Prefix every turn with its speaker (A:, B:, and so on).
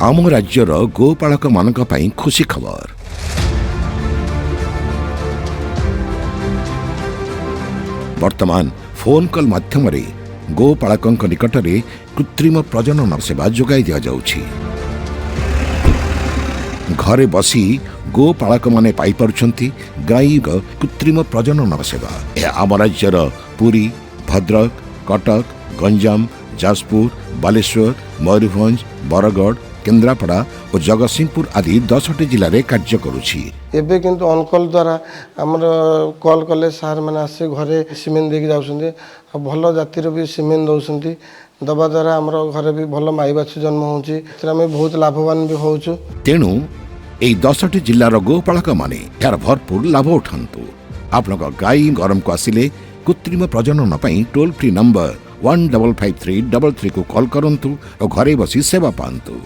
A: आम राज्यर गोपालक मानक पई खुशी खबर। वर्तमान फोन कॉल माध्यम गोपालक निकट में कृत्रिम प्रजनन सेवा जोगाई दि जाउछि। घरे बसी गोपालक माने पाई पारुछंती गाई कृत्रिम प्रजनन सेवा। यह आम राज्यर पुरी, भद्रक, कटक, गंजाम, जाजपुर, बालेश्वर, मयूरभंज, बरगढ़, केन्द्रापड़ा और जगतसिंहपुर आदि 10टी जिले में कार्य करुछि।
B: एबे किंतु ऑनकॉल द्वारा हमर कॉल कले सार माने आसे घरे सीमेंट देके जाउछन्ते। भल जातिर भी सीमेंट दउछन्ती। दबा द्वारा हमर घरे भी भल माई बाछी जन्म होउछि। एतरा में बहुत लाभवान भी होउछु।
A: तेणु एई 10टी जिल्लार गोपालक माने यार भरपूर लाभ उठान्तु। आपनक गाई गरम को आसिले कृत्रिम प्रजनन पई टोल फ्री नंबर 155333 को कॉल करंतु और घरे बसी सेवा पांतु।